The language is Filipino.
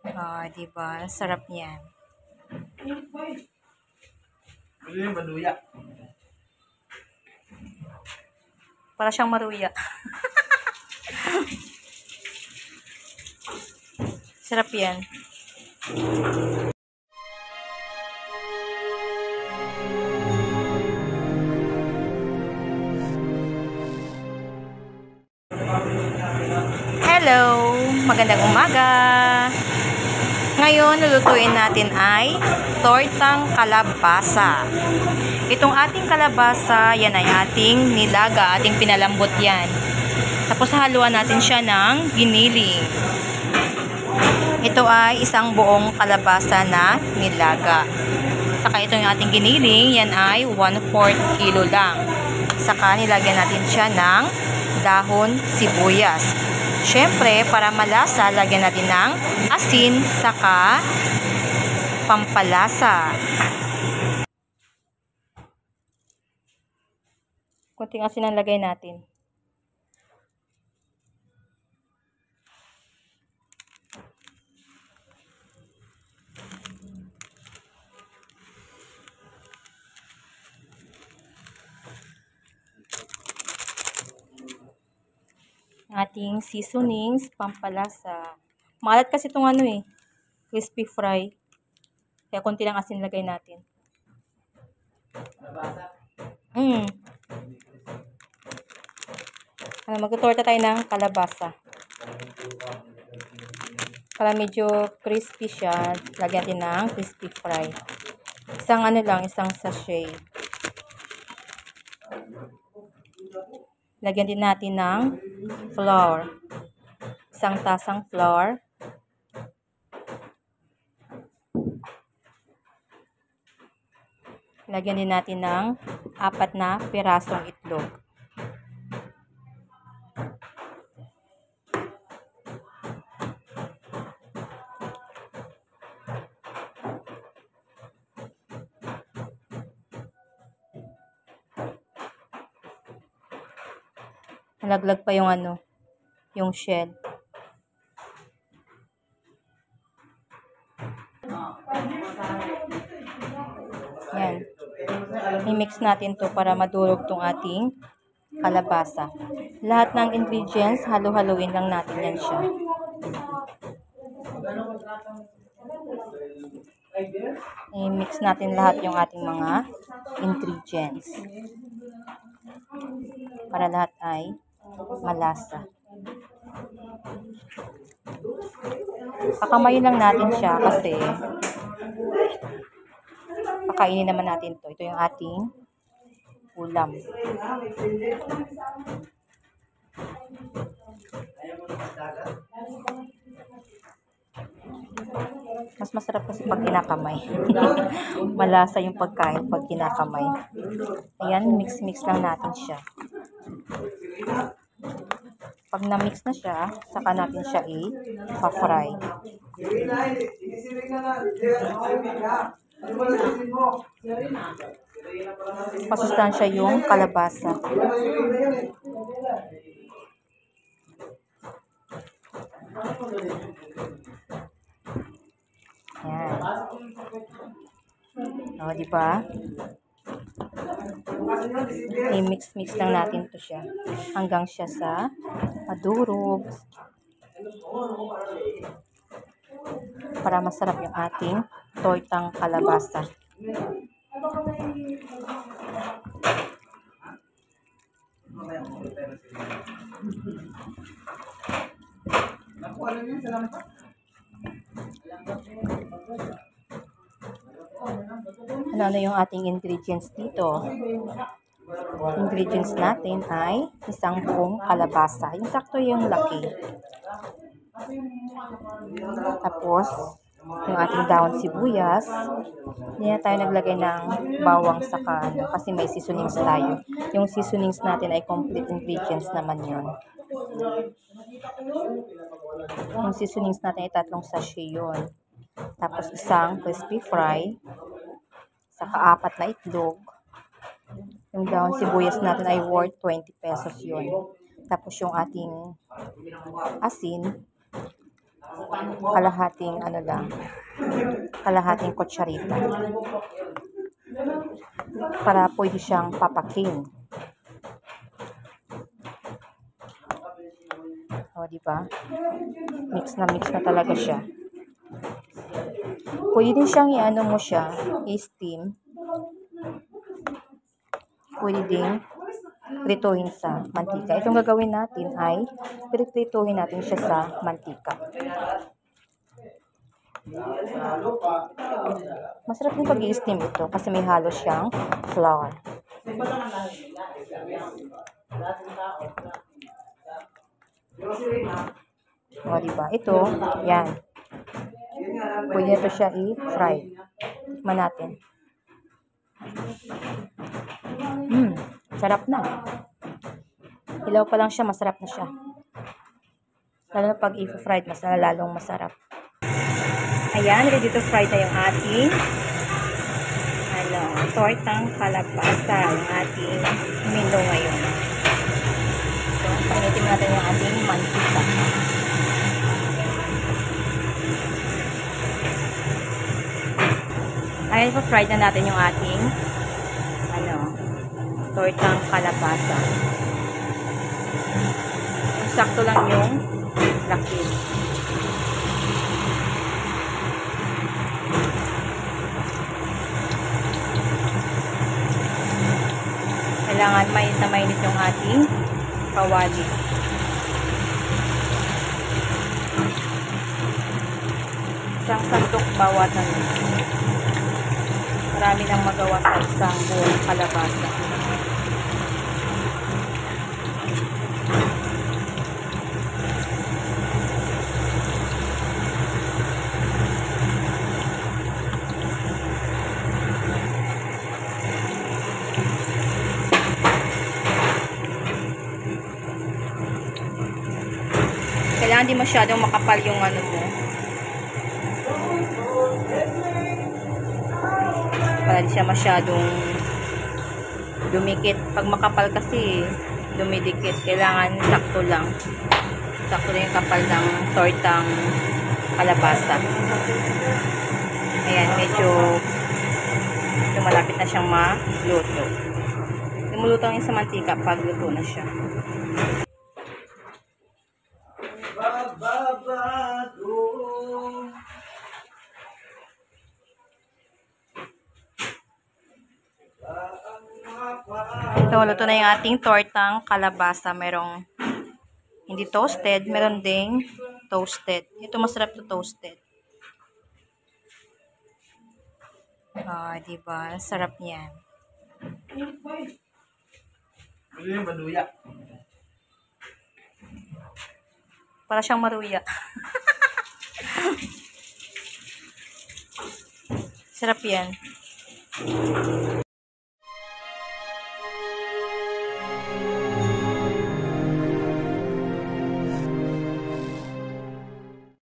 Diba? Sarap niyan. Ano yung maluya? Para siyang maruya. Sarap yan. Hello! Magandang umaga! Ngayon, lulutuin natin ay tortang kalabasa. Itong ating kalabasa, yan ay ating nilaga, ating pinalambot yan. Tapos haluan natin siya ng giniling. Ito ay isang buong kalabasa na nilaga. Saka ito yung ating giniling, yan ay 1/4 kilo lang. Saka nilagyan natin siya ng dahon sibuyas. Syempre, para malasa, lagyan natin ng asin, saka pampalasa. Kunting asin ang lagay natin. Ating seasonings, pampalasa. Malat kasi itong crispy fry. Kaya konti lang asin lagay natin. Magtutorta tayo ng kalabasa. Para medyo crispy siya, lagyan natin ng crispy fry. Isang sachet. Lagyan din natin ng flour. Isang tasang flour. Lagyan din natin ng 4 na pirasong itlog. Nalaglag pa yung yung shell. Yan. I-mix natin to para madurog tong ating kalabasa. Lahat ng ingredients, halo-haloin lang natin yan siya. I-mix natin lahat yung ating mga ingredients. Para lahat ay malasa. Pakamayin lang natin siya kasi pakainin naman natin to. Ito yung ating ulam. Mas masarap kasi pag kinakamay. Malasa yung pagkain pag kinakamay. Ayan, mix-mix lang natin siya. Pag na-mix na siya, saka natin siya i-fry. Pasustansya yung kalabasa. Ayan. O, diba? I-mix-mix lang natin to siya hanggang siya sa madurog para masarap yung ating tortang kalabasa. Ano yung ating ingredients dito? Ingredients natin ay isang buong kalabasa. Yung sakto yung laki. Tapos, yung ating dahon sibuyas. Hindi na tayo naglagay ng bawang saka kasi may seasonings tayo. Yung seasonings natin ay complete ingredients naman yun. Yung seasonings natin ay 3 sachet yun. Tapos isang crispy fry. Saka 4 na itlog. Yung dahon sibuyas natin ay worth 20 pesos yun. Tapos yung ating asin, kalahating ano lang, kalahating kutsarita. Para pwede siyang papakin. O, diba? Mix na talaga siya. Pwede din siyang i-ano mo siya, i-steam. Pwede din prituhin sa mantika. Itong gagawin natin ay prituhin natin siya sa mantika. Masarap yung pag-i-steam ito kasi may halo siyang flour. O, diba? Ito, yan. Pwede ito siya i-fry. Tikman natin. Sarap na. Hilaw pa lang siya, masarap na siya. Lalo na pag i-fried, mas lalong masarap. Ayan, ready to fry na yung ating tortang kalabasa, yung ating menu ngayon. So, painitin natin yung ating mantika. Ayan, pa-fried na natin yung ating tortang kalabasa. Sakto lang yung laki. Kailangan mainit na mainit yung ating kawali. Isang sandok bawat marami nang magawa sa isang buong kalabasa. Kailangan di masyadong makapal yung ano mo. Para di siya masyadong dumikit. Pag makapal kasi, dumidikit. Kailangan sakto lang. Sakto lang yung kapal ng tortang kalabasa. Ayan, medyo malapit na siyang maluto. Lumuluto yung sa mantika pag luto na siya. Ito, luto na yung ating tortang kalabasa. Merong hindi toasted, meron ding toasted. Ito masarap to toasted. Diba? Sarap niyan. Ano yung maduya? Para siyang maruya. Sarap yan.